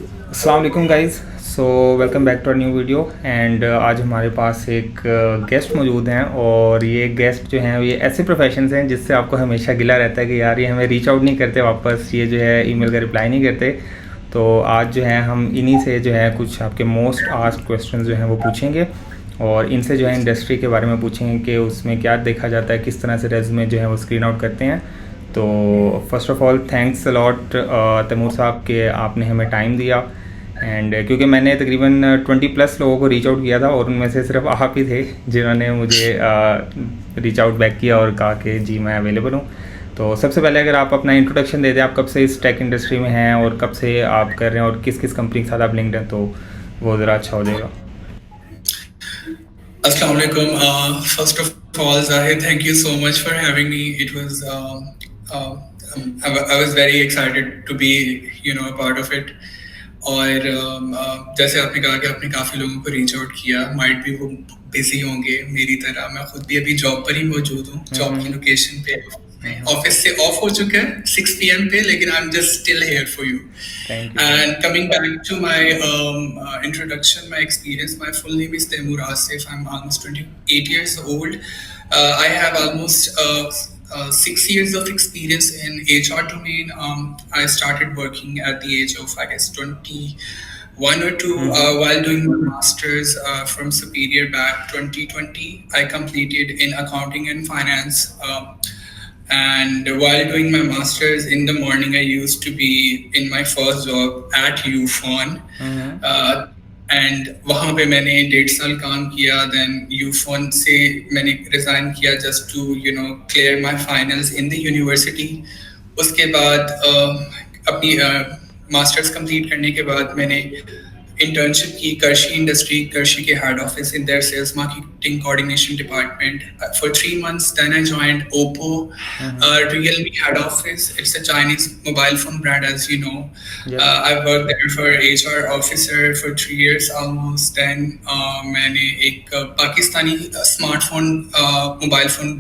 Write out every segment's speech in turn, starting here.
अस्सलाम वालेकुम guys. So welcome back to our new video and आज हमारे पास एक गेस्ट मौजूद हैं और ये गेस्ट जो हैं ये ऐसे प्रोफेशंस हैं जिससे आपको हमेशा गिला रहता है कि यार ये हमें रीच आउट नहीं करते वापस, ये जो है ईमेल का रिप्लाई नहीं करते। तो आज जो है हम इन्हीं से जो है कुछ आपके मोस्ट आस्क्ड क्वेश्चंस जो हैं वो पूछेंगे और इनसे जो है इंडस्ट्री के बारे में पूछेंगे कि उसमें क्या देखा जाता है, किस तरह से रेज्यूमे जो है वो स्क्रीन आउट करते हैं। तो first of all thanks a lot Taimur sahab के आपने हमें टाइम दिया एंड क्योंकि मैंने तकरीबन 20+ लोगों को रीच आउट किया था और उनमें से सिर्फ आप ही थे जिन्होंने मुझे रीच आउट बैक किया और कहा कि जी मैं अवेलेबल हूँ। तो सबसे पहले अगर आप अपना इंट्रोडक्शन दे दें, आप कब से इस टेक इंडस्ट्री में हैं और कब से आप कर रहे हैं और किस किस कंपनी के साथ आप लिंक्ड हैं, तो वो ज़रा अच्छा हो जाएगा। Assalamu alaikum. First of all, Zahid, thank you so much for having me. It was I was very excited to be a part of it. और जैसे आपने कहा कि आपने काफ़ी लोगों को रीच आउट किया, माइट भी वो बिजी होंगे मेरी तरह। मैं खुद भी अभी जॉब पर ही मौजूद हूँ, जॉब की लोकेशन पे ऑफिस से ऑफ हो चुका है 6 PM पे, लेकिन I am just still here for you. Thank you. And coming back to my introduction, my experience, my full name is Taimur Asif. I'm almost 28 years old. I have almost 6 years of experience in HR domain. I started working at the age of, I guess, 21 or 2 while doing my master's from Superior back 2020. I completed in accounting and finance. And while doing my master's in the morning, I used to be in my first job at UFON. And वहाँ पे मैंने 1.5 साल काम किया। Then Ufone से मैंने resign किया just to clear my finals in the university. उसके बाद अपनी मास्टर्स कंप्लीट करने के बाद मैंने इंटर्नशिप की कर्शी के head office in their sales marketing coordination department for 3 months. Then I joined Oppo, Realme head office. It's a Chinese mobile phone brand, as you know. I worked there for HR officer for 3 years almost. Then मैंने एक Pakistani smartphone mobile phone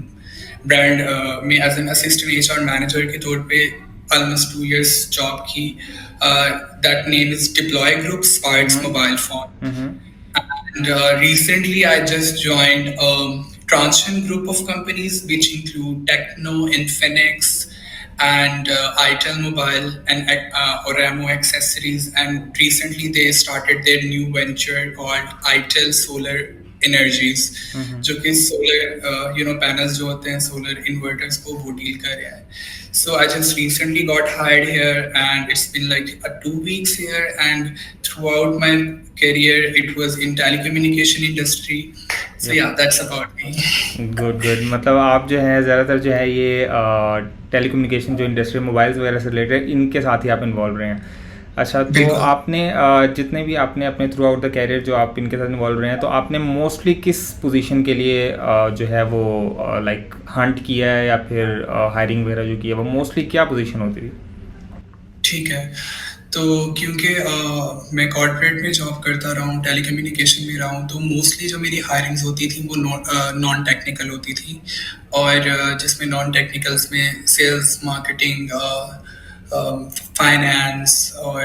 brand में as an assistant HR manager के तौर पे almost 2 years job की. That name is Deploy Group, Sparks mobile phone. And recently I just joined Transsion group of companies, which include Techno, Infinix, and itel Mobile and Oramo Accessories. And recently they started their new venture called itel Solar Energies, जो कि solar panels जो होते हैं, solar inverters को वो deal कर रहे हैं. So I just recently got hired here and it's been like 2 weeks here, and throughout my career it was in telecommunication industry. So yeah, that's about me. Good good. मतलब आप जो है ज़्यादातर जो है ये टेलीकम्युनिकेशन जो इंडस्ट्री मोबाइल्स वगैरह से रिलेटेड इनके साथ ही आप इन्वॉल्व रहे हैं। अच्छा, तो आपने जितने भी आपने अपने थ्रू आउट द कैरियर जो आप इनके साथ इन्वॉल्व रहे हैं, तो आपने मोस्टली किस पोजीशन के लिए जो है वो लाइक हंट किया है या फिर हायरिंग वगैरह जो की है, वो मोस्टली क्या पोजीशन होती थी? ठीक है, तो क्योंकि मैं कॉर्पोरेट में जॉब करता रहा हूँ, टेलीकम्युनिकेशन में रहा हूँ, तो मोस्टली जो मेरी हायरिंग्स होती थी वो नॉन टेक्निकल होती थी। और जिसमें नॉन टेक्निकल्स में सेल्स, मार्केटिंग, फाइनेंस और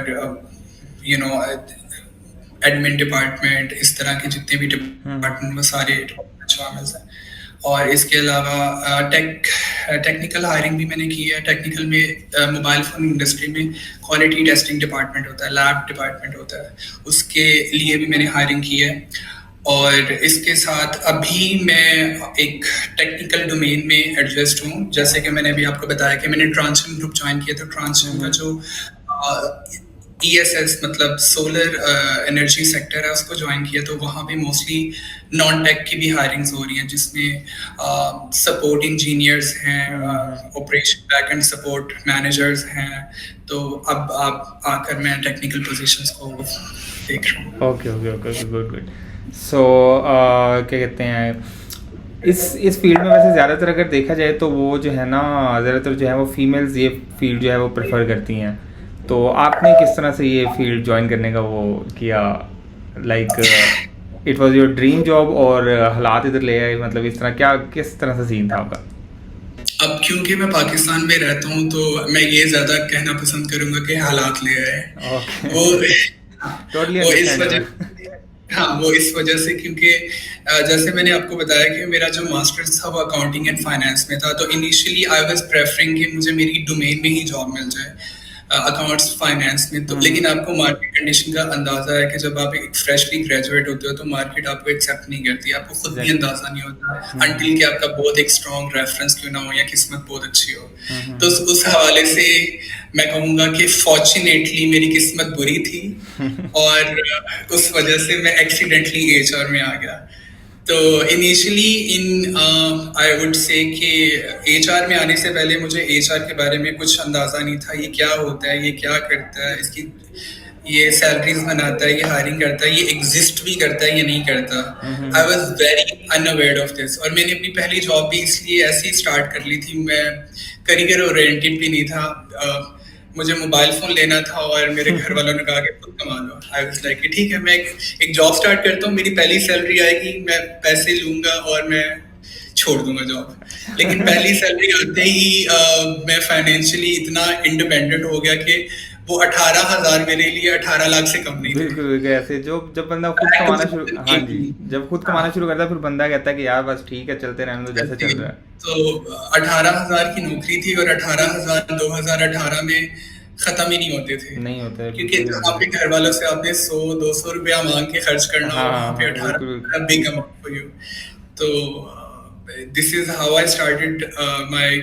एडमिन डिपार्टमेंट, इस तरह के जितने भी डिपार्टमेंट में सारे डिपार्टमेंट शामिल हैं। और इसके अलावा टेक्निकल हायरिंग भी मैंने की है। टेक्निकल में मोबाइल फ़ोन इंडस्ट्री में क्वालिटी टेस्टिंग डिपार्टमेंट होता है, लैब डिपार्टमेंट होता है, उसके लिए भी मैंने हायरिंग की है। और इसके साथ अभी मैं एक टेक्निकल डोमेन में एडजस्ट हूँ। जैसे कि मैंने अभी आपको बताया कि मैंने ट्रांसशन ग्रुप ज्वाइन किया, तो ट्रांसशन का जो ESS मतलब सोलर एनर्जी सेक्टर है उसको ज्वाइन किया। तो वहाँ पे मोस्टली नॉन टेक की भी हायरिंग्स हो रही हैं, जिसमें सपोर्ट इंजीनियर्स हैं, operation back and support managers हैं। तो अब आप आकर मैं टेक्निकल पोजीशंस को देख रहा हूँ। Okay okay okay okay, good good. So क्या कहते हैं इस फील्ड में वैसे ज़्यादातर अगर देखा जाए तो वो जो है ना ज़्यादातर जो है वो फीमेल्स ये फील्ड जो है वो प्रेफर करती हैं। तो आपने किस तरह से ये फील्ड ज्वाइन करने का वो किया, like it was your dream job और हालात इधर ले आए, मतलब इस तरह क्या किस तरह से सीन था आपका? अब क्योंकि मैं पाकिस्तान में रहता हूँ तो मैं ये ज़्यादा कहना पसंद करूँगा कि हालात ले आए। ओके। वो हाँ, टोटली वो इस अंडरस्टैंडेबल। वजह हाँ, वो इस वजह से क्योंकि जैसे मैंने आपको बताया कि मेरा जो मास्टर्स था वो अकाउंटिंग एंड फाइनेंस में था, तो इनिशियली आई वाज प्रेफरिंग कि मुझे मेरी डोमेन में ही जॉब मिल जाए, अकाउंट्स फाइनेंस में। तो लेकिन आपको मार्केट कंडीशन का अंदाजा है कि जब आप एक फ्रेशली ग्रेजुएट होते हो तो मार्केट आपको एक्सेप्ट नहीं करती, आपको खुद भी एग्जैक्टली। अंदाजा नहीं होता अनटिल कि आपका बहुत एक स्ट्रॉन्ग रेफरेंस क्यों ना हो या किस्मत बहुत अच्छी हो। तो उस हवाले से मैं कहूँगा कि फॉर्चुनेटली मेरी किस्मत बुरी थी और उस वजह से मैं एक्सीडेंटली एचआर में आ गया। तो initially in I would say कि एचआर में आने से पहले मुझे एचआर के बारे में कुछ अंदाजा नहीं था, ये क्या होता है, ये क्या करता है, इसकी ये सैलरीज बनाता है, ये हायरिंग करता है, ये एग्जिस्ट भी करता है, ये नहीं करता। I was very unaware of this. और मैंने अपनी पहली जॉब भी इसलिए ऐसी स्टार्ट कर ली थी, मैं करियर ओरिएंटेड भी नहीं था। मुझे मोबाइल फोन लेना था और मेरे घर वालों ने कहा कि खुद कमा लो। आई वाज लाइक कि ठीक है, मैं एक जॉब स्टार्ट करता हूँ, मेरी पहली सैलरी आएगी, मैं पैसे लूंगा और मैं छोड़ दूंगा जॉब। लेकिन पहली सैलरी आते ही मैं फाइनेंशियली इतना इंडिपेंडेंट हो गया कि वो 18,000 मेरे लिए 18 लाख से कम नहीं थे। बिल्कुल बिल्कुल, ऐसे जो जब बंदा खुद कमाना शुरू, हाँ जी, जब खुद कमाना शुरू करता है फिर बंदा कहता है कि यार बस ठीक है, चलते रहने दो जैसे चल रहा है। तो 18,000 की नौकरी थी और 18,000 2018 में खत्म ही नहीं होते थे, नहीं होता है, क्योंकि बिल्कुल जब बिल्कुल। आपके घर वालों से आपने 100-200 रुपया मांग के खर्च करना हो, हाँ वहाँ पे हाँ बिल्कुल बिल्कुल। 18 बिग अमाउंट फॉर यू। तो this is how I started my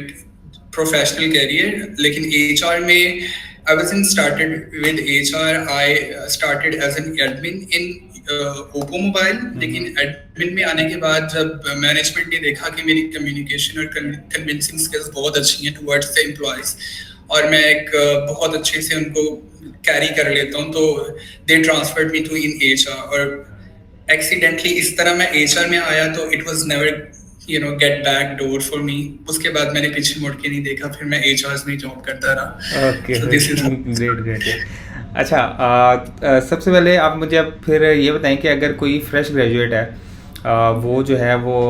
professional career. लेकिन एचआर में I wasn't started with HR. I started as an admin in Oppo Mobile. लेकिन एडमिन में आने के बाद जब मैनेजमेंट ने देखा कि मेरी कम्युनिकेशन और कन्विंसिंग स्किल्स बहुत अच्छी हैं टुवर्ड्स द एम्प्लॉयज और मैं एक बहुत अच्छे से उनको कैरी कर लेता हूँ, तो they transferred me to in HR. और एक्सीडेंटली इस तरह मैं एचआर में आया, तो it was never get back door for me. उसके बाद मैंने पीछे मुड़ के नहीं देखा, फिर मैं एचआर में जॉब करता रहा। Okay, so this is great great. अच्छा, सबसे पहले आप मुझे अब फिर ये बताएं कि अगर कोई फ्रेश ग्रेजुएट है, वो जो है वो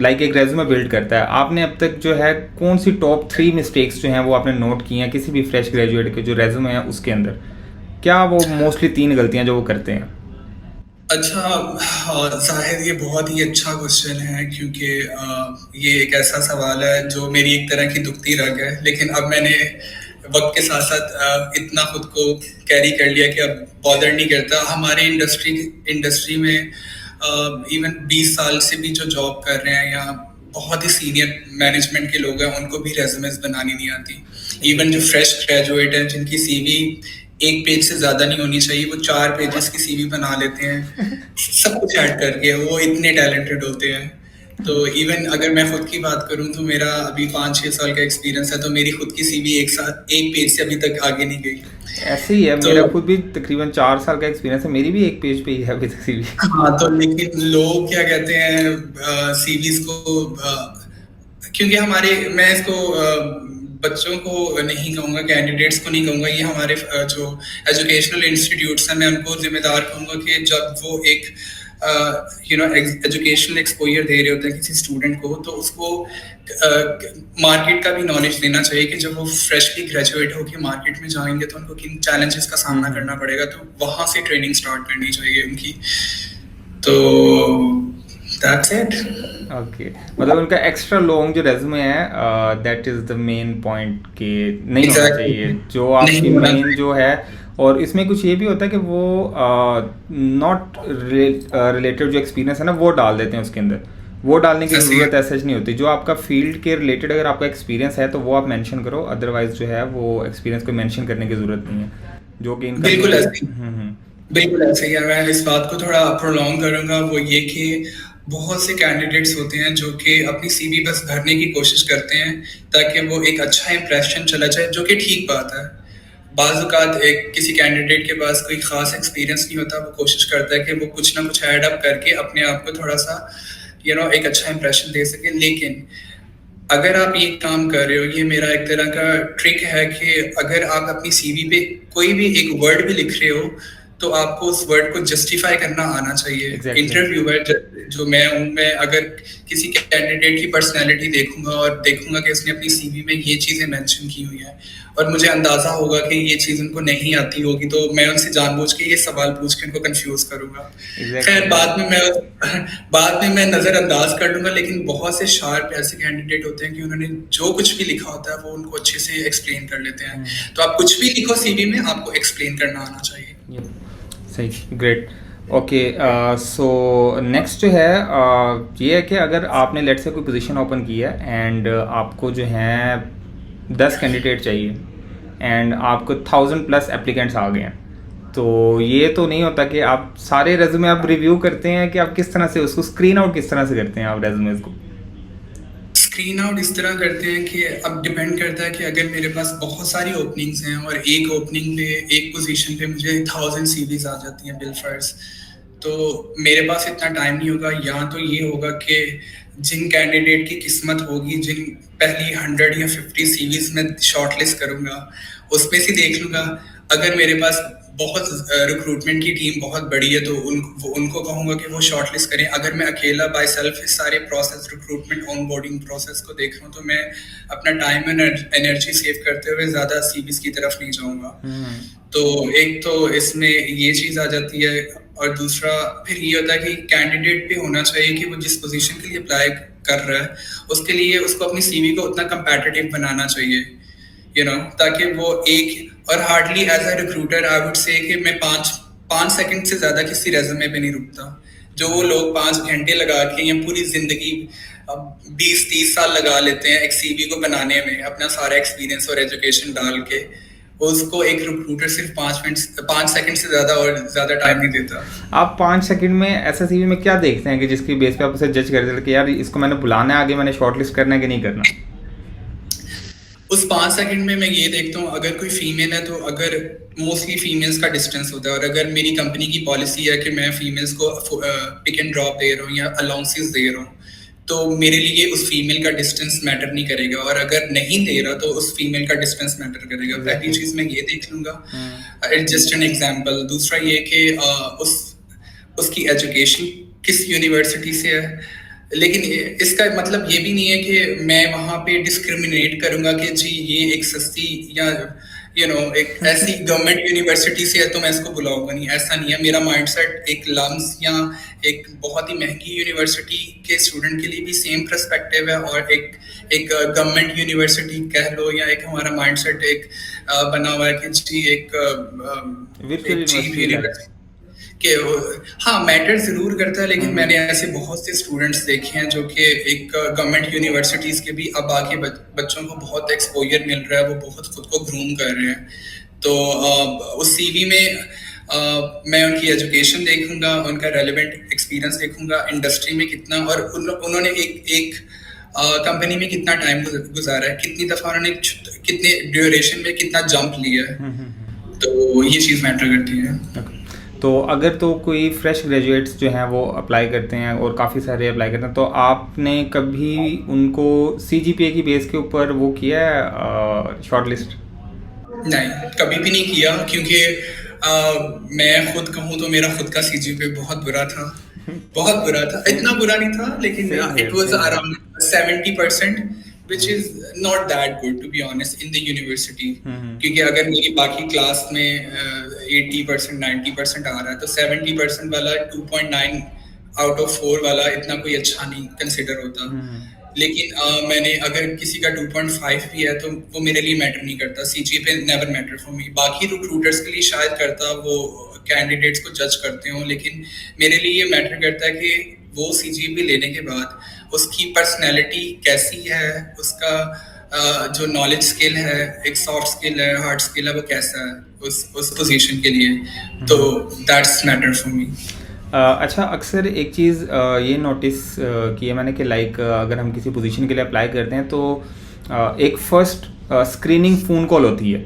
लाइक एक रेज्यूमे बिल्ड करता है, आपने अब तक जो है कौन सी टॉप 3 मिस्टेक्स जो हैं वो आपने नोट की हैं किसी भी फ्रेश ग्रेजुएट के जो रेज्यूमे है उसके अंदर, क्या वो मोस्टली 3 गलतियां जो वो करते हैं? अच्छा, जाहिर ये बहुत ही अच्छा क्वेश्चन है, क्योंकि ये एक ऐसा सवाल है जो मेरी एक तरह की दुखती रग है। लेकिन अब मैंने वक्त के साथ साथ इतना खुद को कैरी कर लिया कि अब बॉदर नहीं करता। हमारे इंडस्ट्री में इवन 20 साल से भी जो जॉब कर रहे हैं या बहुत ही सीनियर मैनेजमेंट के लोग हैं, उनको भी रेज्यूमेस बनानी नहीं आती। इवन जो फ्रेश ग्रेजुएट हैं जिनकी सीवी एक पेज से ज्यादा नहीं होनी चाहिए, वो 4 पेजेस की सीवी बना लेते हैं सब कुछ ऐड करके, वो इतने टैलेंटेड होते हैं। तो इवन अगर मैं खुद की बात करूं तो मेरा अभी 5-6 साल का एक्सपीरियंस है, तो मेरी खुद की सीवी एक पेज से अभी तक आगे नहीं गई। ऐसे ही है, तो मेरा खुद भी तकरीबन 4 साल का एक्सपीरियंस है, मेरी भी एक पेज पे ही है अभी तक सीवी। हाँ, तो लेकिन लोग क्या कहते हैं सीवीज को क्योंकि मैं इसको बच्चों को नहीं कहूँगा, कैंडिडेट्स को नहीं कहूँगा, ये हमारे जो एजुकेशनल इंस्टीट्यूट्स हैं मैं उनको जिम्मेदार कहूँगा कि जब वो एक एजुकेशनल एक्सपोजर दे रहे होते हैं किसी स्टूडेंट को, तो उसको मार्केट का भी नॉलेज देना चाहिए कि जब वो फ्रेशली ग्रेजुएट होकर मार्केट में जाएंगे तो उनको किन चैलेंजेस का सामना करना पड़ेगा, तो वहाँ से ट्रेनिंग स्टार्ट करनी चाहिए उनकी। तो दैट्स इट। ओके, मतलब उनका एक्स्ट्रा लॉन्ग जो रेज्यूमे है, that is the main point कि नहीं होना चाहिए जो आपकी मेन जो है। और इसमें कुछ ये भी होता है कि वो नॉट रिलेटेड जो एक्सपीरियंस है ना वो डाल देते हैं उसके अंदर, वो डालने की ज़रूरत ऐसा नहीं होती। जो आपका फील्ड के रिलेटेड अगर आपका एक्सपीरियंस है तो वो आप मेंशन करो, अदरवाइज जो है वो एक्सपीरियंस को मेंशन करने की ज़रूरत नहीं है, जो कि इनका बिल्कुल ऐसे बिल्कुल ऐसे ही है। मैं इस बात को थोड़ा प्रोलॉन्ग करूंगा, वो ये कि बहुत से कैंडिडेट्स होते हैं जो कि अपनी सीवी बस भरने की कोशिश करते हैं ताकि वो एक अच्छा इंप्रेशन चला जाए, जो कि ठीक बात है। बाज़ औक़ात किसी कैंडिडेट के पास कोई ख़ास एक्सपीरियंस नहीं होता, वो कोशिश करता है कि वो कुछ ना कुछ ऐड अप करके अपने आप को थोड़ा सा एक अच्छा इंप्रेशन दे सके। लेकिन अगर आप ये काम कर रहे हो, ये मेरा एक तरह का ट्रिक है कि अगर आप अपनी सीवी पे कोई भी एक वर्ड भी लिख रहे हो तो आपको उस वर्ड को जस्टिफाई करना आना चाहिए। Exactly. इंटरव्यूअर जो मैं हूँ, मैं अगर किसी कैंडिडेट की पर्सनैलिटी देखूंगा और देखूंगा कि उसने अपनी सीवी में ये चीजें मेंशन की हुई हैं और मुझे अंदाजा होगा कि ये चीज उनको नहीं आती होगी, तो मैं उनसे जानबूझ के ये सवाल पूछ के उनको कंफ्यूज करूंगा। खैर बाद में मैं नजरअंदाज कर लूंगा, लेकिन बहुत से शार्प ऐसे कैंडिडेट होते हैं कि उन्होंने जो कुछ भी लिखा होता है वो उनको अच्छे से एक्सप्लेन कर लेते हैं। तो आप कुछ भी लिखो सीवी में, आपको एक्सप्लेन करना आना चाहिए। सही, ग्रेट। ओके, सो नेक्स्ट जो है ये है कि अगर आपने लेट से कोई पोजीशन ओपन की है एंड आपको जो है 10 कैंडिडेट चाहिए एंड आपको 1000+ एप्लीकेंट्स आ गए हैं, तो ये तो नहीं होता कि आप सारे रेज्यूमे आप रिव्यू करते हैं कि आप किस तरह से उसको स्क्रीन आउट किस तरह से करते हैं आप रेज्यूमेस को? स्क्रीन आउट इस तरह करते हैं कि अब डिपेंड करता है कि अगर मेरे पास बहुत सारी ओपनिंग्स हैं और एक ओपनिंग पे, एक पोजीशन पे मुझे 1000 सीवीज आ जाती हैं बिल फर्स्ट, तो मेरे पास इतना टाइम नहीं होगा। या तो ये होगा कि जिन कैंडिडेट की किस्मत होगी, जिन पहली 100 या 50 सीवीज में शॉर्टलिस्ट करूंगा, उसमें से देख लूंगा। अगर मेरे पास बहुत रिक्रूटमेंट की टीम बहुत बड़ी है तो उनको कहूंगा कि वो शॉर्टलिस्ट करें। अगर मैं अकेला बाय सेल्फ इस सारे प्रोसेस, रिक्रूटमेंट, ऑनबोर्डिंग प्रोसेस को देख रहा हूँ, तो मैं अपना टाइम एंड एनर्जी सेव करते हुए ज्यादा सीवीज की तरफ नहीं जाऊंगा। तो एक तो इसमें ये चीज आ जाती है, और दूसरा फिर ये होता है कि कैंडिडेट पे होना चाहिए कि वो जिस पोजीशन के लिए अप्लाई कर रहा है उसके लिए उसको अपनी सीवी को उतना कंपेटिटिव बनाना चाहिए, ताकि वो एक, और hardly as a recruiter I would say कि मैं पाँच सेकंड से ज्यादा किसी रेज्यूमे पे नहीं रुकता। जो वो लोग 5 घंटे लगा के या पूरी जिंदगी 20-30 साल लगा लेते हैं एक सीवी को बनाने में, अपना सारा एक्सपीरियंस और एजुकेशन डाल के, उसको एक रिक्रूटर सिर्फ 5 सेकंड से ज्यादा टाइम नहीं देता। आप 5 सेकंड में ऐसा सीवी में क्या देखते हैं कि जिसकी बेस पे आप उसे जज करते हैं कि यार इसको मैंने बुलाना है, आगे मैंने शॉर्टलिस्ट करना है कि नहीं करना? उस 5 सेकंड में मैं ये देखता हूँ, अगर कोई फीमेल है तो अगर मोस्टली फीमेल्स का डिस्टेंस होता है, और अगर मेरी कंपनी की पॉलिसी है कि मैं फीमेल्स को पिक एंड ड्रॉप दे रहा हूँ या अलाउंसेस दे रहा हूँ, तो मेरे लिए उस फीमेल का डिस्टेंस मैटर नहीं करेगा, और अगर नहीं दे रहा तो उस फीमेल का डिस्टेंस मैटर करेगा। पहली चीज मैं ये देख लूंगा, जस्ट एन एग्जांपल। दूसरा ये कि उसकी एजुकेशन किस यूनिवर्सिटी से है। लेकिन इसका मतलब ये भी नहीं है कि मैं वहां पे डिस्क्रिमिनेट करूंगा कि जी ये एक सस्ती या एक ऐसी गवर्नमेंट यूनिवर्सिटी से है तो मैं इसको बुलाऊंगा नहीं, ऐसा नहीं है। मेरा माइंडसेट एक लम्स या एक बहुत ही महंगी यूनिवर्सिटी के स्टूडेंट के लिए भी सेम पर्सपेक्टिव है, और एक गवर्नमेंट यूनिवर्सिटी कह लो, या एक हमारा माइंडसेट एक बना हुआ है कि जी एक चीप यूनिवर्सिटी के, हाँ मैटर जरूर करता है। लेकिन मैंने ऐसे बहुत से स्टूडेंट्स देखे हैं जो कि एक गवर्नमेंट यूनिवर्सिटीज के भी अब आके बच्चों को बहुत एक्सपोजर मिल रहा है, वो बहुत खुद को ग्रूम कर रहे हैं। तो उस सीवी में मैं उनकी एजुकेशन देखूंगा, उनका रेलेवेंट एक्सपीरियंस देखूंगा, इंडस्ट्री में कितना, और उन्होंने एक कंपनी में कितना टाइम गुजारा है, कितनी दफा उन्होंने कितने ड्यूरेशन में कितना जंप लिया है, तो ये चीज मैटर करती है। तो अगर तो कोई फ्रेश ग्रेजुएट्स जो हैं वो अप्लाई करते हैं और काफ़ी सारे अप्लाई करते हैं, तो आपने कभी उनको CGPA की बेस के ऊपर वो किया है शॉर्टलिस्ट? नहीं, कभी भी नहीं किया, क्योंकि मैं खुद कहूँ तो मेरा खुद का CGPA बहुत बुरा था, बहुत बुरा था। इतना बुरा नहीं था, लेकिन it was around 70%, which is not that good to be honest in the university। क्योंकि अगर मेरी बाकी क्लास में 80% 90% आ रहा है, तो 70% वाला 2.9 आउट ऑफ 4 वाला इतना कोई अच्छा नहीं कंसिडर होता। लेकिन मैंने अगर किसी का 2.5 भी है तो वो मेरे लिए मैटर नहीं करता। CGPA never matter for me. बाकी रिक्रूटर्स के लिए शायद करता, वो कैंडिडेट्स को जज करते हो, लेकिन मेरे लिए ये मैटर करता है कि वो CGPA लेने के बाद उसकी पर्सनैलिटी कैसी है, उसका जो नॉलेज स्किल है, एक सॉफ्ट स्किल है, हार्ड स्किल है, वो कैसा है उस पोजीशन के लिए। तो दैट्स मैटर फॉर मी। अच्छा, अक्सर एक चीज़ ये नोटिस की है मैंने कि लाइक अगर हम किसी पोजीशन के लिए अप्लाई करते हैं तो एक फर्स्ट स्क्रीनिंग फ़ोन कॉल होती है।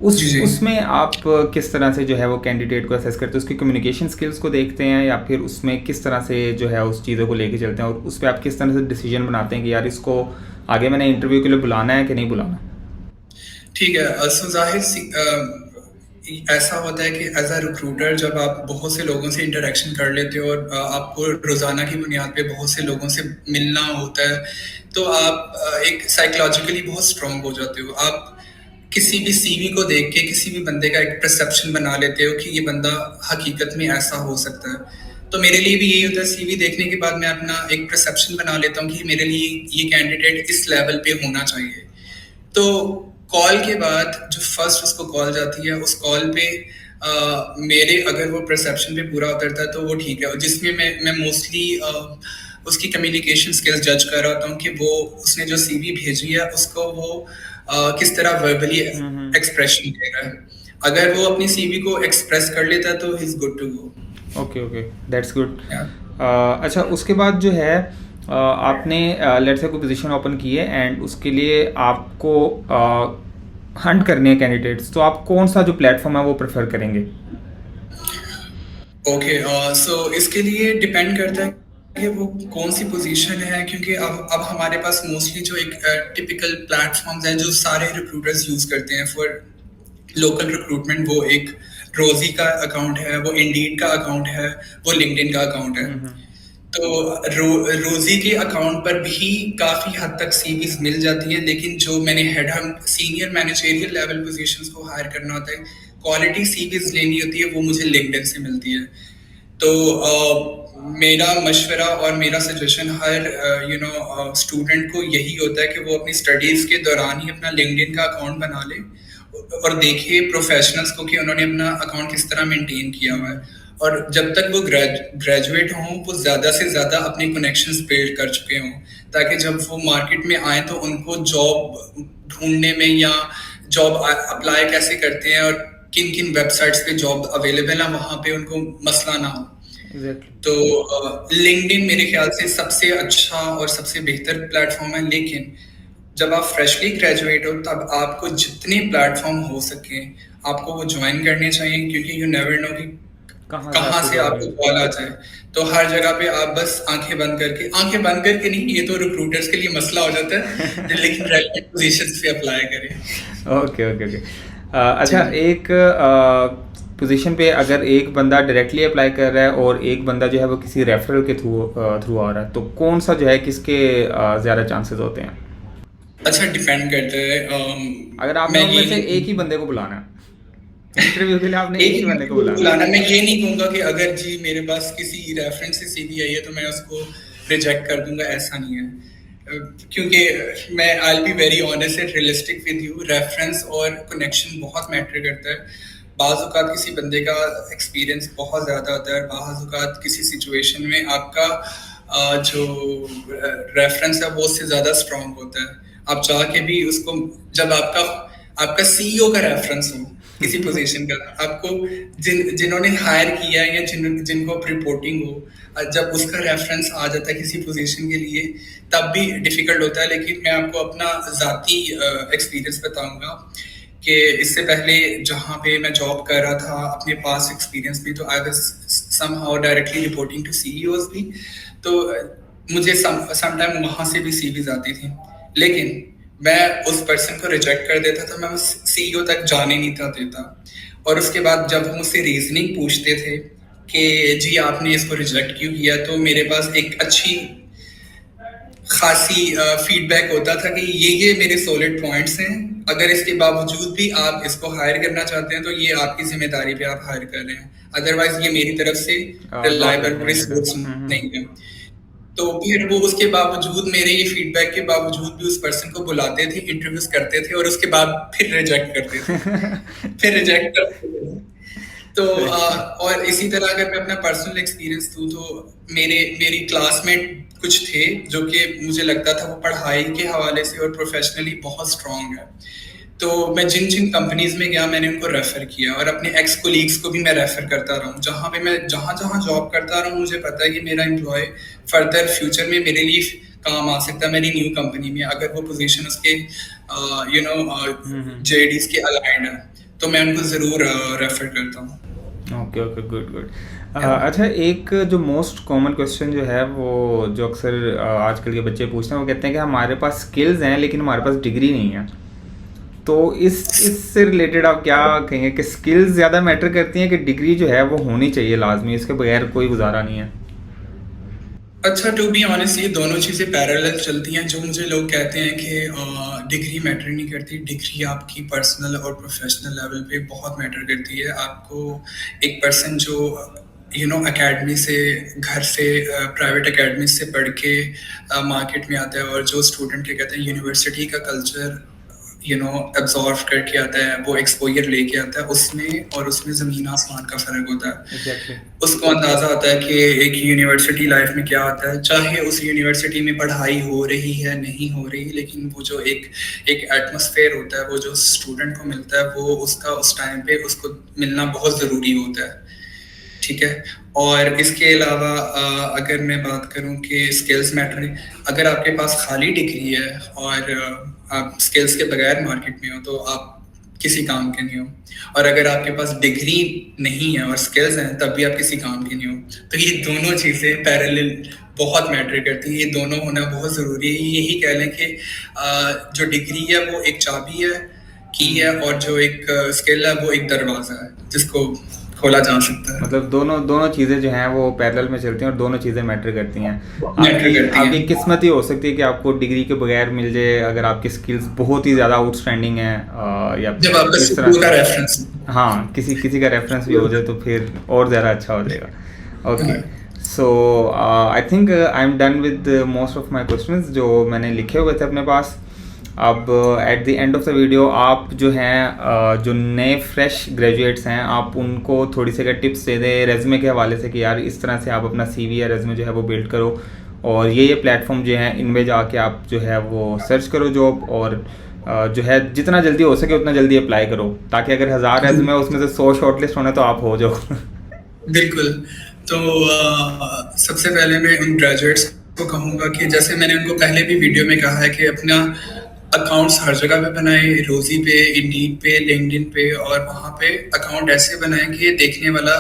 उसमें आप किस तरह से जो है वो कैंडिडेट को असेस करते हैं, उसकी कम्युनिकेशन स्किल्स को देखते हैं, या फिर उसमें किस तरह से जो है उस चीज़ों को लेके चलते हैं, और उस पर आप किस तरह से डिसीजन बनाते हैं कि यार इसको आगे मैंने इंटरव्यू के लिए बुलाना है कि नहीं बुलाना? ठीक है, सो जाहिर ऐसा होता है कि एज अ रिक्रूटर जब आप बहुत से लोगों से इंटरेक्शन कर लेते हो और आपको रोजाना की बुनियाद पे बहुत से लोगों से मिलना होता है, तो आप एक साइकोलॉजिकली बहुत स्ट्रांग हो जाते हो। आप किसी भी सीवी को देख के किसी भी बंदे का एक परसेप्शन बना लेते हो कि ये बंदा हकीकत में ऐसा हो सकता है। तो मेरे लिए भी यही होता है, सीवी देखने के बाद मैं अपना एक परसेप्शन बना लेता हूँ कि मेरे लिए ये कैंडिडेट इस लेवल पे होना चाहिए। तो कॉल के बाद जो फर्स्ट उसको कॉल जाती है, उस कॉल पे मेरे अगर वो परसेप्शन पे पूरा उतरता है तो वो ठीक है, जिसमें मैं मोस्टली उसकी कम्युनिकेशन स्किल्स जज कर रहा होता हूँ कि वो उसने जो सीवी भेजी है उसको वो किस तरह वर्बली एक्सप्रेशन दे रहा है। अगर वो अपनी सीवी को एक्सप्रेस कर लेता है तो he is good to go. Okay okay, that's good. अच्छा, उसके बाद जो है आपने लेट्स से कोई पोजीशन ओपन की है एंड उसके लिए आपको हंट करने हैं कैंडिडेट्स, तो आप कौन सा जो प्लेटफॉर्म है वो प्रेफर करेंगे? ओके, सो इसके लिए डिपेंड करता है कि वो कौन सी पोजीशन है, क्योंकि अब हमारे पास मोस्टली जो एक टिपिकल प्लेटफॉर्म्स हैं जो सारे रिक्रूटर्स यूज करते हैं फॉर लोकल रिक्रूटमेंट, वो एक रोजी का अकाउंट है, वो इंडीड का अकाउंट है, वो लिंक्डइन का अकाउंट है। तो रोजी के अकाउंट पर भी काफी हद तक सीवीज मिल जाती हैं, लेकिन जो मैंने हेड हम सीनियर मैनेजरियल लेवल पोजीशंस को हायर करना होता है, क्वालिटी सीवीज लेनी होती है, वो मुझे लिंक्डइन से मिलती है। तो मेरा मशवरा और मेरा सजेशन हर स्टूडेंट को यही होता है कि वो अपनी स्टडीज के दौरान ही अपना लिंक्डइन का अकाउंट बना ले और देखे प्रोफेशनल्स को कि उन्होंने अपना अकाउंट किस तरह मेंटेन किया हुआ है। और जब तक वो ग्रेजुएट हों वो ज्यादा से ज्यादा अपने कनेक्शंस बिल्ड कर चुके हों, ताकि जब वो मार्केट में आए तो उनको जॉब ढूंढने में या जॉब अप्लाई कैसे करते हैं और किन किन वेबसाइट्स पे जॉब अवेलेबल है वहां पे उनको मसला ना हो। तो लिंक्डइन मेरे ख्याल से सबसे अच्छा और सबसे बेहतर प्लेटफॉर्म है, लेकिन जब आप फ्रेशली ग्रेजुएट हो तब आपको जितने प्लेटफॉर्म हो सके आपको वो ज्वाइन करने चाहिए, क्योंकि यू नेवर नो कि कहाँ से आपको कॉल आ जाए। तो हर जगह पे आप बस आंखें बंद करके नहीं, ये तो रिक्रूटर्स के लिए मसला हो जाता है लेकिन रेलेवेंट पोजीशंस पे अप्लाई करें। Okay okay okay. अच्छा, एक पोजीशन पे अगर एक बंदा डायरेक्टली अप्लाई कर रहा है और एक बंदा जो है वो किसी रेफरल के थ्रू आ रहा है, तो कौन सा जो है किसके ज़्यादा चांसेस होते हैं? अच्छा, डिपेंड करता है। अगर आपने उनमें से एक ही बंदे को बुलाना है इंटरव्यू के लिए, आपने एक ही बंदे को बुलाना, मैं ये नहीं कहूंगा कि अगर जी मेरे पास किसी रेफरेंस से सीवी आई है तो मैं उसको रिजेक्ट कर दूंगा, ऐसा नहीं है। क्योंकि मैं I be very honest and realistic with you, reference और कनेक्शन बहुत मैटर करता है। बाज़ औक़ात किसी बंदे का एक्सपीरियंस बहुत ज़्यादा होता है, बाज़ औक़ात किसी सिचुएशन में आपका जो रेफरेंस है वो उससे ज़्यादा स्ट्रॉन्ग होता है। आप चाह के भी उसको, जब आपका सीईओ का रेफरेंस हो किसी पोजीशन का, आपको जिन्होंने हायर किया है या जिनको रिपोर्टिंग हो, जब उसका रेफरेंस आ जाता है किसी पोजीशन के लिए तब भी डिफिकल्ट होता है। लेकिन मैं आपको अपना ज़ाती एक्सपीरियंस बताऊंगा कि इससे पहले जहाँ पे मैं जॉब कर रहा था, अपने पास एक्सपीरियंस भी, तो I was somehow directly reporting to CEOs भी, तो मुझे समटाइम वहाँ से भी सीवीज आती थी, लेकिन मैं उस पर्सन को रिजेक्ट कर देता था, मैं उस सीईओ तक जाने नहीं था देता। और उसके बाद जब हम उससे रीजनिंग पूछते थे कि जी आपने इसको रिजेक्ट क्यों किया, तो मेरे पास एक अच्छी खासी फीडबैक होता था कि ये मेरे सॉलिड पॉइंट्स हैं, अगर इसके बावजूद भी आप इसको हायर करना चाहते हैं तो ये आपकी जिम्मेदारी पे आप हायर कर रहे हैं, अदरवाइज ये मेरी तरफ से रिलायबल रिसोर्स नहीं है। तो फिर वो उसके बावजूद, मेरे ये फीडबैक के बावजूद भी उस पर्सन को बुलाते थे, इंटरव्यूज करते थे और उसके बाद फिर रिजेक्ट करते थे तो और इसी तरह अगर मैं अपना पर्सनल एक्सपीरियंस दूं तो मेरी क्लासमेट कुछ थे जो कि मुझे लगता था वो पढ़ाई के हवाले से और प्रोफेशनली बहुत स्ट्रांग है, तो मैं जिन कंपनीज में गया मैंने उनको रेफर किया और अपने एक्स कोलीग्स को भी मैं रेफर करता रहा हूँ। जहाँ पे मैं जहाँ जॉब करता रहा हूँ मुझे पता है कि मेरा एम्प्लॉय फर्दर फ्यूचर में मेरे लिए काम आ सकता है मेरी न्यू कंपनी में, अगर वो पोजीशन उसके जेडीज के अलाइंड है तो मैं उनको जरूर रेफर करता हूँ। Okay okay, good good. अच्छा, एक जो मोस्ट कॉमन क्वेश्चन जो है वो जो अक्सर आजकल के बच्चे पूछते हैं, वो कहते हैं कि हमारे पास स्किल्स हैं लेकिन हमारे पास डिग्री नहीं है, तो इससे रिलेटेड आप क्या कहेंगे कि स्किल्स ज़्यादा मैटर करती हैं कि डिग्री जो है वो होनी चाहिए लाजमी, इसके बगैर कोई गुजारा नहीं है? अच्छा, टू बी ऑनेस्ट ये दोनों चीज़ें पैरेलल चलती हैं। जो मुझे लोग कहते हैं कि डिग्री मैटर नहीं करती, डिग्री आपकी पर्सनल और प्रोफेशनल लेवल पे बहुत मैटर करती है। आपको एक पर्सन जो एकेडमी से, घर से, प्राइवेट एकेडमी से पढ़ के मार्केट में आता है, और जो स्टूडेंट क्या कहते हैं यूनिवर्सिटी का कल्चर एब्जॉर्व करके आता है, वो एक्सपोजर लेके आता है, उसमें ज़मीन आसमान का फ़र्क होता है। Exactly. उसको अंदाज़ा होता है कि एक यूनिवर्सिटी लाइफ में क्या होता है, चाहे उस यूनिवर्सिटी में पढ़ाई हो रही है नहीं हो रही, लेकिन वो जो एक एटमॉस्फेयर होता है, वो जो स्टूडेंट को मिलता है, वो उसका उस टाइम पे उसको मिलना बहुत ज़रूरी होता है। ठीक है। और इसके अलावा अगर मैं बात करूं कि स्किल्स मैटर, अगर आपके पास खाली डिग्री है और आप स्किल्स के बगैर मार्केट में हो तो आप किसी काम के नहीं हो, और अगर आपके पास डिग्री नहीं है और स्किल्स हैं तब भी आप किसी काम के नहीं हो। तो ये दोनों चीज़ें पैरेलल बहुत मैटर करती हैं, ये दोनों होना बहुत ज़रूरी है। यही कह लें कि जो डिग्री है वो एक चाबी है, की है, और जो एक स्किल है वो एक दरवाज़ा है जिसको खोला जा सकता है। मतलब दोनों चीज़ें जो हैं वो पैरेलल में चलती हैं और दोनों चीज़ें मैटर करती हैं। आपकी किस्मत ही हो सकती है कि आपको डिग्री के बगैर मिल जाए अगर आपकी स्किल्स बहुत ही ज़्यादा आउटस्टैंडिंग है, या जब आपका इस तरह का रेफरेंस, हाँ किसी का रेफरेंस भी हो जाए तो फिर और ज़्यादा अच्छा हो जाएगा। Okay, so I think I am done with most of my questions जो मैंने लिखे हुए थे अपने पास। अब at the end of the video आप जो हैं जो नए फ्रेश ग्रेजुएट्स हैं, आप उनको थोड़ी सी अगर टिप्स दे दें रेज़्यूमे के हवाले से कि यार इस तरह से आप अपना CV या रेज़्यूमे जो है वो बिल्ड करो, और ये प्लेटफॉर्म जो हैं इनमें जाके आप जो है वो सर्च करो जॉब, और जो है जितना जल्दी हो सके उतना जल्दी अप्लाई करो, ताकि अगर 1000 रेज़्यूमे उसमें से 100 शॉर्टलिस्ट होने तो आप हो जाओ। बिल्कुल। तो सबसे पहले मैं उन ग्रेजुएट्स को कहूँगा कि जैसे मैंने उनको पहले भी वीडियो में कहा है कि अपना अकाउंट्स हर जगह पे बनाए, रोजी पे, इंडीड पे, लिंक्डइन पे, और वहाँ पे अकाउंट ऐसे बनाए कि देखने वाला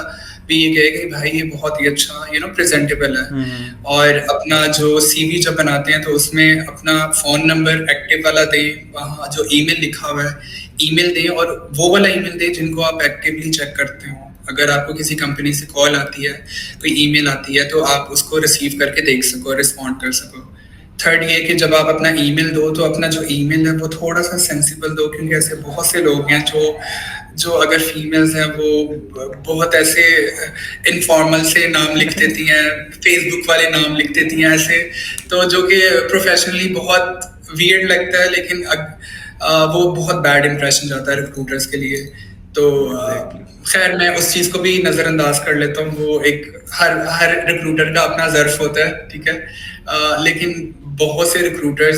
भी ये कहे कि भाई ये बहुत ही अच्छा प्रेजेंटेबल है। और अपना जो CV जब बनाते हैं तो उसमें अपना फ़ोन नंबर एक्टिव वाला दें, वहाँ जो ईमेल लिखा हुआ है ईमेल दें, और वो वाला ईमेल दें जिनको आप एक्टिवली चेक करते हो। अगर आपको किसी कंपनी से कॉल आती है, कोई ईमेल आती है, तो आप उसको रिसीव करके देख सको, रिस्पॉन्ड कर सको। थर्ड ये कि जब आप अपना ईमेल दो तो अपना जो ईमेल है वो थोड़ा सा सेंसिबल दो, क्योंकि ऐसे बहुत से लोग हैं जो अगर फीमेल्स हैं वो बहुत ऐसे इनफॉर्मल से नाम लिख देती हैं, फेसबुक वाले नाम लिख देती हैं ऐसे, तो जो कि प्रोफेशनली बहुत वियर्ड लगता है, लेकिन वो बहुत बैड इंप्रेशन जाता है रिक्रूटर्स के लिए। तो खैर मैं उस चीज़ को भी नज़रअंदाज कर लेता हूँ, वो एक हर रिक्रूटर का अपना ज़र्फ होता है, ठीक है। लेकिन बहुत से रिक्रूटर्स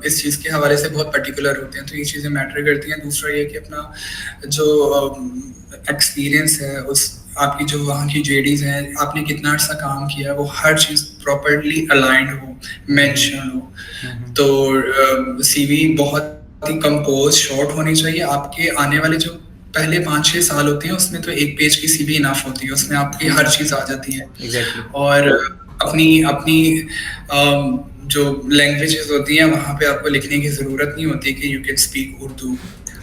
इस चीज़ के हवाले से बहुत पर्टिकुलर होते हैं, तो ये चीज़ें मैटर करती हैं। दूसरा ये कि अपना जो एक्सपीरियंस है, उस आपकी जो वहाँ की JDs हैं, आपने कितना अर्सा काम किया है, वो हर चीज़ प्रॉपर्ली अलाइंड हो, मेंशन हो। तो CV बहुत ही कंपोज, शॉर्ट होनी चाहिए। आपके आने वाले जो पहले 5-6 साल होते हैं उसमें तो एक पेज की CV इनफ होती है, उसमें आपकी हर चीज़ आ जाती है। Exactly. और अपनी जो लैंग्वेजेस होती हैं वहाँ पे आपको लिखने की ज़रूरत नहीं होती कि यू कैन स्पीक उर्दू।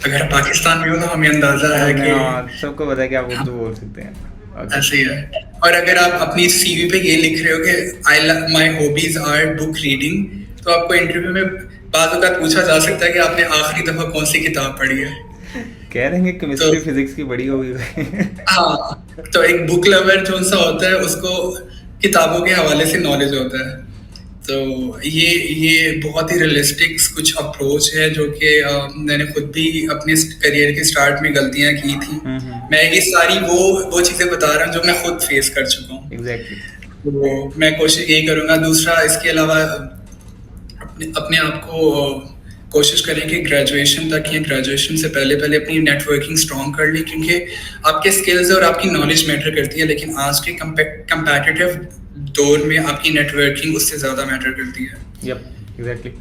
अगर पाकिस्तान में हो तो हमें अंदाज़ा है कि सबको पता है कि आप उर्दू बोल सकते हैं। ऐसे ही है। और अगर आप अपनी CV पे ये लिख रहे हो कि my hobbies are book reading, तो आपको इंटरव्यू में बात वक्त पूछा जा सकता है कि आपने आखिरी दफ़ा कौन सी किताब पढ़ी है। कह रहे हैं केमिस्ट्री फिजिक्स की बड़ी होगी। हाँ, तो एक बुक लवर जो सा होता है उसको किताबों के हवाले से नॉलेज होता है। तो ये बहुत ही रियलिस्टिक कुछ अप्रोच है जो कि मैंने खुद भी अपने करियर के स्टार्ट में गलतियां की थी। मैं ये सारी वो चीज़ें बता रहा हूँ जो मैं खुद फेस कर चुका हूँ। Exactly. तो मैं कोशिश यही करूँगा। दूसरा, इसके अलावा अपने आप को कोशिश करें कि ग्रेजुएशन तक या ग्रेजुएशन से पहले अपनी नेटवर्किंग स्ट्रॉन्ग कर लें, क्योंकि आपके स्किल्स और आपकी नॉलेज मैटर करती है, लेकिन आज के कंपेटिटिव दौर में आपकी नेटवर्किंग उससे ज़्यादा मैटर करती है। Yup, exactly.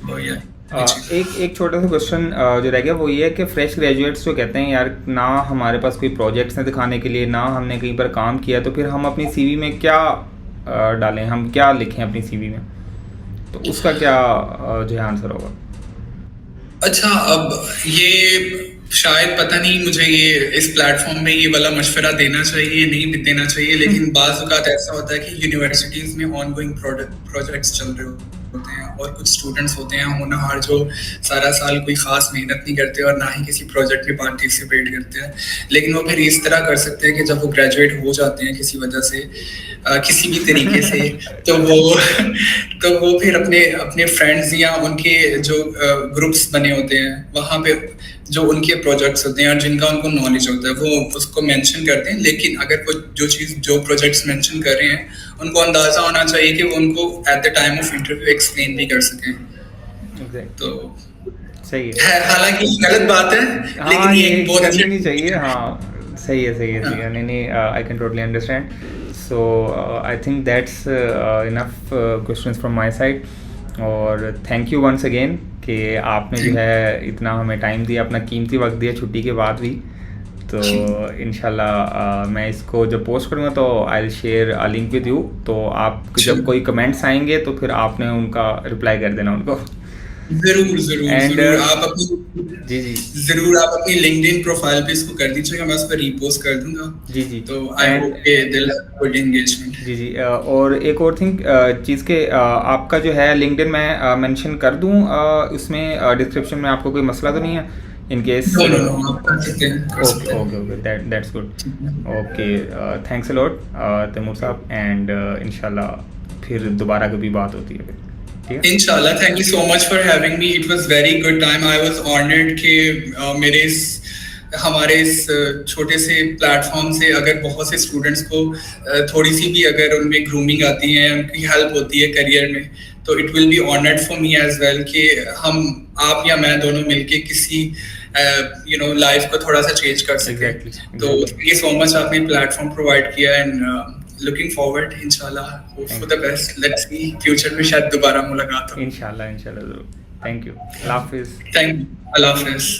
एक छोटा सा क्वेश्चन जो रह गया वो ये है कि फ्रेश ग्रेजुएट्स जो कहते हैं यार ना हमारे पास कोई प्रोजेक्ट्स हैं दिखाने के लिए, ना हमने कहीं पर काम किया, तो फिर हम अपनी CV में क्या डालें, हम क्या लिखें अपनी CV में, तो उसका क्या जो है आंसर होगा? अच्छा, अब ये शायद पता नहीं मुझे ये इस प्लेटफॉर्म में ये वाला मशवरा देना चाहिए नहीं भी देना चाहिए, लेकिन बाज़ औक़ात ऐसा होता है कि यूनिवर्सिटीज़ में ऑनगोइंग प्रोजेक्ट्स चल रहे होते हैं और कुछ स्टूडेंट्स होते हैं होनहार जो सारा साल कोई ख़ास मेहनत नहीं करते और ना ही किसी प्रोजेक्ट में पार्टिसिपेट करते हैं, लेकिन वो फिर इस तरह कर सकते हैं कि जब वो ग्रेजुएट हो जाते हैं किसी वजह से, किसी भी तरीके से, तो वो तो वो फिर अपने अपने फ्रेंड्स या उनके जो ग्रुप्स बने होते हैं वहाँ पे जो उनके प्रोजेक्ट्स होते हैं और जिनका उनको नॉलेज होता है वो उसको मेंशन करते हैं, लेकिन अगर वो जो प्रोजेक्ट्स मेंशन कर रहे हैं उनको अंदाजा होना चाहिए कि वो उनको at the time of interview explain भी कर सकें। एग्जैक्टली। तो सही है। हालांकि गलत बात है, हाँ, लेकिन ये ये एक बहुत करनी अच्छी नहीं चाहिए। हाँ, सही है, सही है, सही है। हाँ, नहीं नहीं, I can totally understand. So I think that's enough questions from my side. और थैंक यू वंस अगेन कि आपने जो थैंक है इतना हमें टाइम दिया, अपना कीमती वक्त दिया छुट्टी के बाद भी। तो इंशाल्लाह मैं इसको जब पोस्ट करूँगा तो I will share a link with you. तो आप जब कोई कमेंट्स आएंगे तो फिर आपने उनका रिप्लाई कर देना उनको। जरूर जरूर एंड जरूर आप अपनी जी जी जरूर आप अपनी लिंक्डइन प्रोफाइल पे इसको कर दीजिएगा, मैं उस पर रीपोस्ट कर दूंगा। जी जी। तो आई एंड होप के दिल गुड एंगेजमेंट। जी जी, और एक और थिंग चीज़ के आपका जो है लिंक्डइन मैं मेंशन कर दूं उसमें डिस्क्रिप्शन में, आपको कोई मसला तो नहीं है in case? No no no, आप कर सकते हैं, कर ओके सकते okay okay, that's good. Okay, thanks a lot Taimur sahab. And इंशाल्लाह फिर दोबारा कभी बात होती है फिर, ठीक है? इंशाल्लाह, thank you so much for having me, it was very good time, I was honoured कि मेरे इस हमारे इस छोटे से प्लेटफॉर्म से अगर बहुत से स्टूडेंट्स को थोड़ी सी भी अगर उनमें ग्रूमिंग आती है, उनकी हेल्प होती है करियर में, तो it will be honoured for me as well कि हम आप या मैं दोनों मिलके किसी लाइफ को थोड़ा सा चेंज कर सके। एग्जैक्टली तो exactly. Thank you so much, आपने प्लेटफॉर्म प्रोवाइड किया एंड लुकिंग फॉरवर्ड, इंशाल्लाह hope for the best, let's see future में शायद दोबारा मुलाकात हो। इंशाल्लाह इंशाल्लाह ज़रूर। Thank you. अल्लाह हाफिज़। थैंक यू, अल्लाह हाफिज।